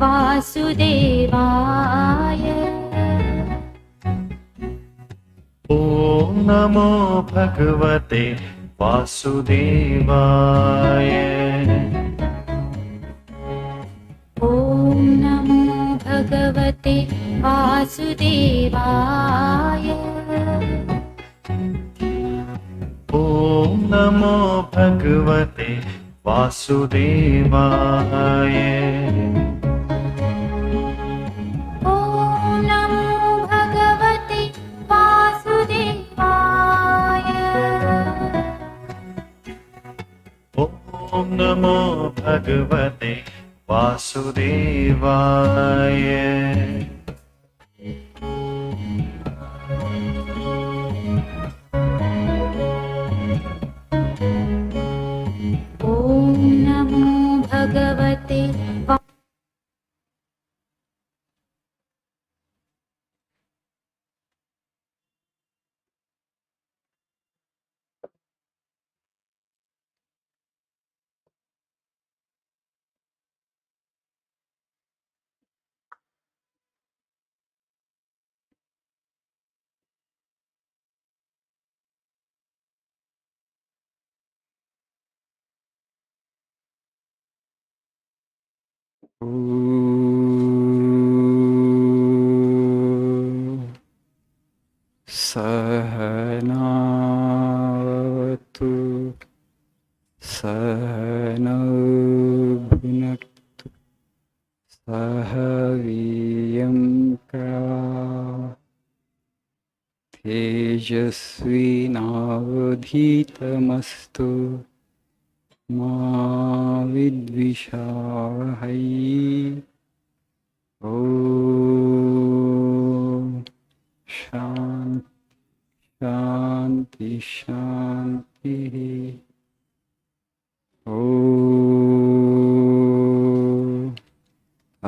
वासुदेवाय। ॐ नमो भगवते वासुदेवाय। ॐ नमो भगवते वासुदेवाय। ॐ नमो भगवते वासुदेवाय। ॐ नमो भगवते वासुदेवाय। ॐ नमो भगवते वासुदेवाय। ॐ नमो भगवते सहनावतु सहनौ भुनक्तु सह वीर्यं तेजस्विनावधीतमस्तु मा विद्विषावहै। ॐ शान्ति शान्तिः। ॐ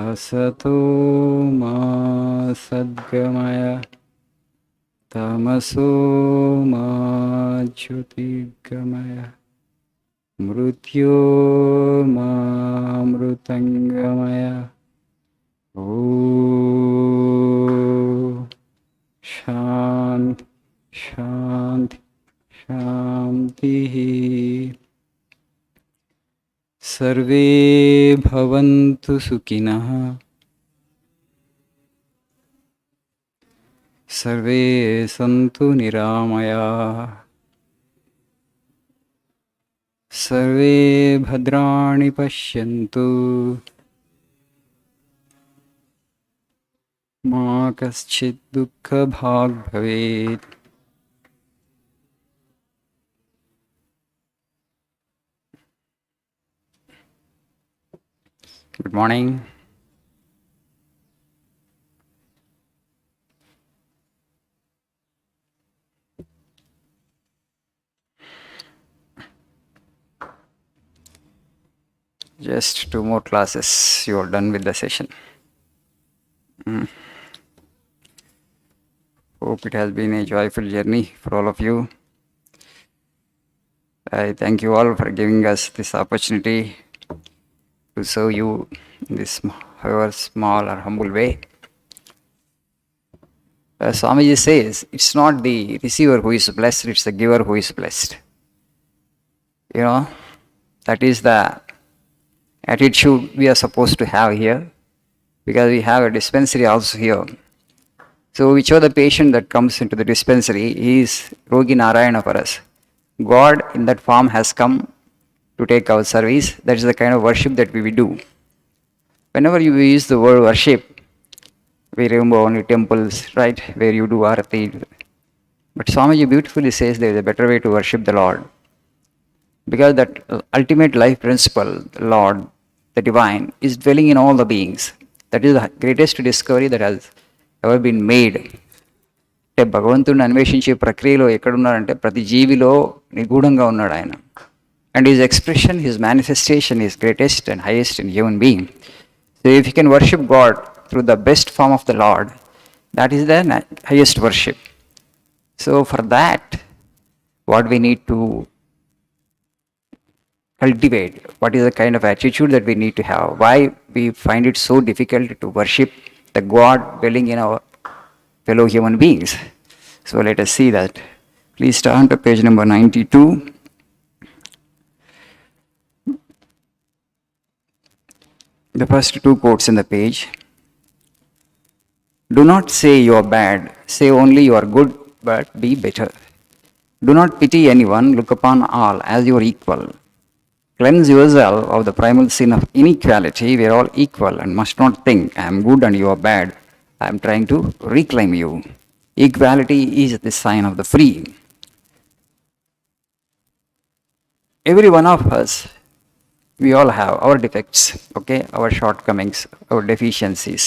असतो मा सद्गमय तमसो मा ज्योतिर्गमय मृत्योर्मामृतङ्गमय। ॐ शान्ति शान्ति शान्तिः। सर्वे भवन्तु सुखिनः, सर्वे सन्तु निरामयाः, सर्वे भद्राणि पश्यन्तु, मा कश्चित् दुःखभाग् भवेत्। Good morning. Just 2 more classes, you are done with the session. Hope it has been a joyful journey for all of you. I thank you all for giving us this opportunity to serve you in this however small or humble way. Swamiji says, it's not the receiver who is blessed, it's the giver who is blessed. You know, that is the attitude we are supposed to have here, because we have a dispensary also here. So whichever the patient that comes into the dispensary, he is Rogi Narayana for us. God in that form has come to take our service. That is the kind of worship that we will do. Whenever you use the word worship, we remember only temples, right, where you do arati. But Swamiji beautifully says there is a better way to worship the Lord. Because that ultimate life principle, the Lord, the divine, is dwelling in all the beings. That is the greatest discovery that has ever been made. అంటే భగవంతుడిని అన్వేషించే ప్రక్రియలో ఎక్కడున్నారంటే ప్రతి జీవిలో నిగూఢంగా ఉన్నాడు ఆయన. And his expression, his manifestation is greatest and highest in human being. So if you can worship God through the best form of the Lord, that is the highest worship. So for that, what we need to cultivate? What is the kind of attitude that we need to have? Why we find it so difficult to worship the God dwelling in our fellow human beings? So let us see that. Please turn to page number 92. The first two quotes in the page. Do not say you are bad, say only you are good, but be better. Do not pity anyone, look upon all as your equal. Cleanse yourself of the primal sin of inequality. We are all equal and must not think I am good and you are bad. I am trying to reclaim you. Equality is the sign of the free. Every one of us, we all have our defects, okay, our shortcomings, our deficiencies.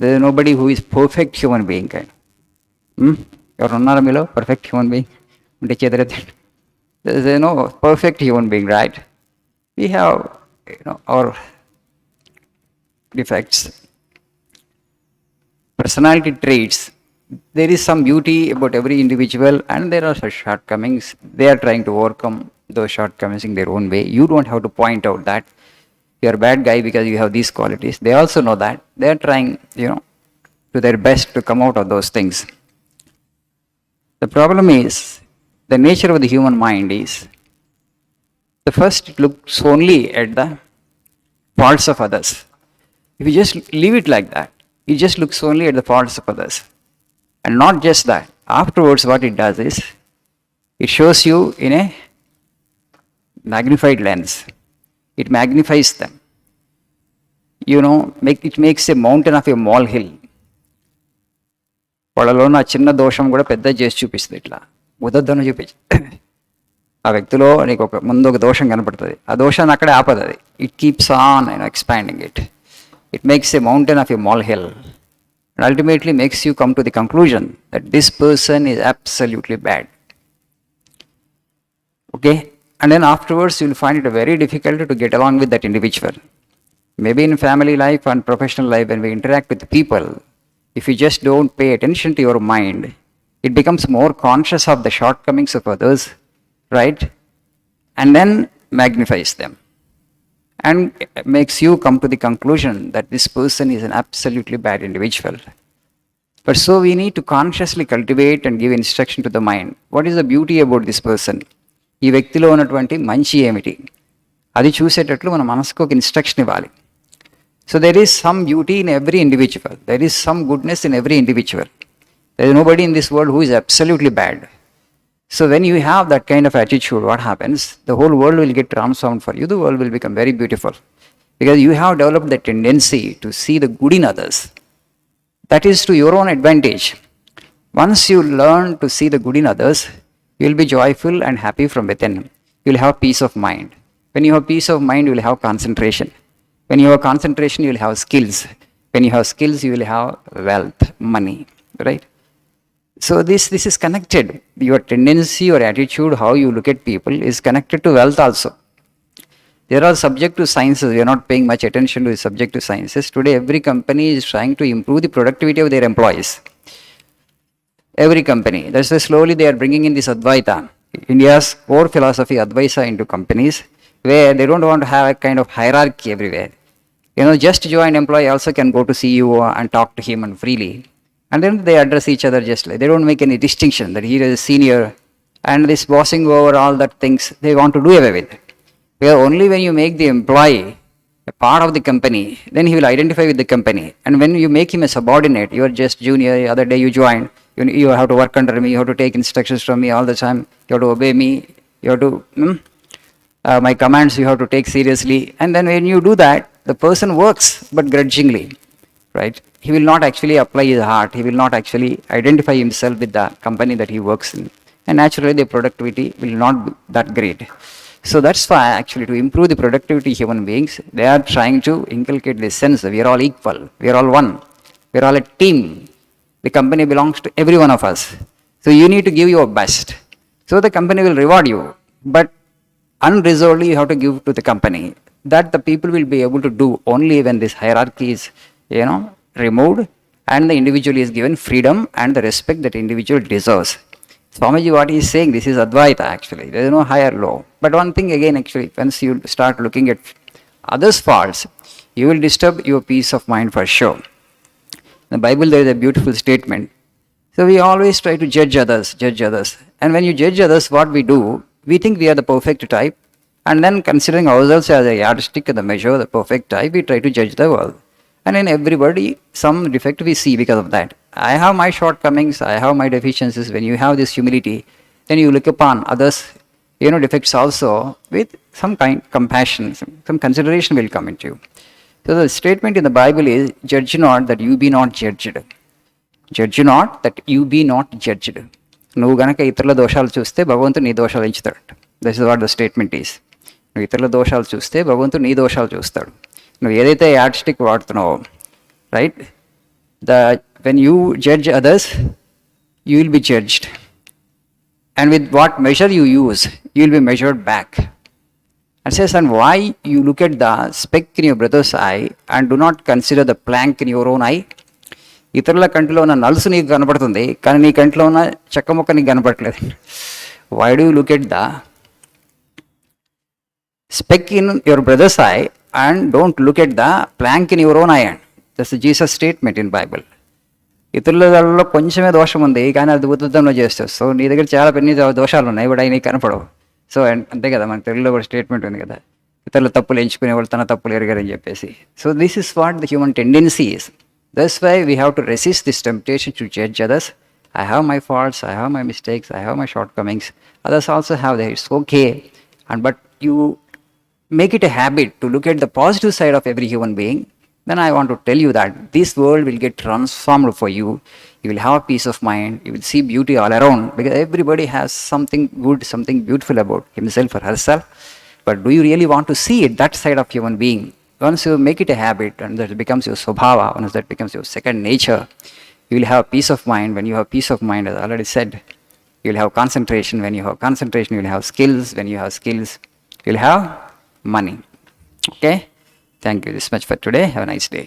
There is nobody who is perfect human being. ఎవరు ఉన్నారా మీలో perfect human being? ఉంటే చేతులెత్తండి. There is no perfect human being, right? We have, our defects, personality traits. There is some beauty about every individual, and there are such shortcomings. They are trying to overcome those shortcomings in their own way. You don't have to point out that you are a bad guy because you have these qualities. They also know that. They are trying, to their best to come out of those things. The problem is, the nature of the human mind is, the first it looks only at the faults of others. If you just leave it like that, it just looks only at the faults of others. And not just that. Afterwards, what it does is, it shows you in a magnified lens. It magnifies them. It makes a mountain of a molehill. వాళ్ళలో నా చిన్న దోషం కూడా పెద్ద చేసి చూపిస్తుంది. ఇట్లా ఉదద్దను చూపించి ఆ వ్యక్తిలో నీకు ముందు ఒక దోషం కనపడుతుంది. ఆ దోషాన్ని అక్కడే ఆపదు అది. It keeps on expanding it. It makes a mountain of a molehill and ultimately makes you come to the conclusion that this person is absolutely bad. Okay? And then afterwards, you will find it very difficult to get along with that individual. Maybe in family life and professional life, when we interact with people, if you just don't pay attention to your mind, it becomes more conscious of the shortcomings of others, right? And then magnifies them. And makes you come to the conclusion that this person is an absolutely bad individual. But so we need to consciously cultivate and give instruction to the mind. What is the beauty about this person? ఈ వ్యక్తిలో ఉన్నటువంటి మంచి ఏమిటి, అది చూసేటట్లు మన మనసుకు ఒక instruction ఇవ్వాలి. So there is some beauty in every individual. There is some goodness in every individual. There is nobody in this world who is absolutely bad. So when you have that kind of attitude, what happens? The whole world will get transformed for you. The world will become very beautiful. Because you have developed the tendency to see the good in others. That is to your own advantage. Once you learn to see the good in others, you will be joyful and happy from within. You will have peace of mind. When you have peace of mind, you will have concentration. When you have concentration, you will have skills. When you have skills, you will have wealth, money, right? So this is connected. Your tendency, your attitude, how you look at people is connected to wealth also. They are all subject to sciences. We are not paying much attention to the subject to sciences. Today, every company is trying to improve the productivity of their employees. Every company. That's why slowly they are bringing in this Advaita, India's core philosophy, Advaita, into companies, where they don't want to have a kind of hierarchy everywhere. Just joined employee also can go to CEO and talk to him and freely. And then they address each other just like, they don't make any distinction that he is a senior and this bossing over all that things they want to do away with. Because only when you make the employee a part of the company, then he will identify with the company. And when you make him a subordinate, you are just junior, the other day you joined, you have to work under me, you have to take instructions from me all the time, you have to obey me, you have to, my commands you have to take seriously. And then when you do that, the person works, but grudgingly, right? He will not actually apply his heart. He will not actually identify himself with the company that he works in. And naturally, the productivity will not be that great. So that's why actually to improve the productivity of human beings, they are trying to inculcate this sense that we are all equal. We are all one. We are all a team. The company belongs to every one of us. So you need to give your best. So the company will reward you. But unreservedly, you have to give to the company. That the people will be able to do only when this hierarchy is, removed and the individual is given freedom and the respect that individual deserves. Swamiji, what he is saying, this is Advaita actually. There is no higher low. But one thing again, actually, once you start looking at others' faults, you will disturb your peace of mind for sure. In the Bible, there is a beautiful statement. So we always try to judge others, judge others. And when you judge others, what we do, we think we are the perfect type. And then considering ourselves as a yardstick and the measure, the perfect type, we try to judge the world. And in everybody, some defect we see because of that. I have my shortcomings, I have my deficiencies. When you have this humility, then you look upon others, defects also with some kind compassion, some consideration will come into you. So the statement in the Bible is, judge not that you be not judged. Judge not that you be not judged. నువ్వు గనక ఇతరుల దోషాలు చూస్తే భగవంతుడు నీ దోషాలు ఎంచుతాడు. This is what the statement is. నువ్వు ఇతరుల దోషాలు చూస్తే భగవంతుడు నీ దోషాలు చూస్తాడు. నువ్వు ఏదైతే యాడ్ స్టిక్ వాడుతున్నావో, right, when you judge others, you will be judged. And with what measure you use, you will be measured back. And says, and why you look at the speck in your brother's eye and do not consider the plank in your own eye? ఇతరుల కంటిలో ఉన్న నలుసు నీకు కనపడుతుంది, కానీ నీ కంటిలో ఉన్న చెక్క మొక్క నీకు కనపడట్లేదు. Why do look at the speck in your brother's eye and don't look at the plank in your own eye? And that's Jesus statement in Bible. ఇతరులలో కొంచెమే దోషం ఉంది, కానీ అది ఉద్ధృతంలో చేస్తావు. సో నీ దగ్గర చాలా పెన్ని దోషాలు ఉన్నాయి, బట్ అవి నీకు కనపడవు. సో అంతే కదా, మన తెలుగులో కూడా స్టేట్మెంట్ ఉంది కదా, ఇతరుల తప్పులు ఎంచుకునే వాళ్ళు తన తప్పులు ఎరగారని చెప్పేసి. So this is what the human tendency is. That's why we have to resist this temptation to judge others. I have my faults, I have my mistakes, I have my shortcomings. Others also have theirs. It's okay. But you make it a habit to look at the positive side of every human being. Then I want to tell you that this world will get transformed for you. You will have peace of mind. You will see beauty all around, because everybody has something good, something beautiful about himself or herself. But do you really want to see it, that side of human being? Once you make it a habit and that becomes your swabhava, once that becomes your second nature, you will have peace of mind. When you have peace of mind, as I already said, you will have concentration. When you have concentration, you will have skills. When you have skills, you will have money. Okay? Thank you this much for today. Have a nice day.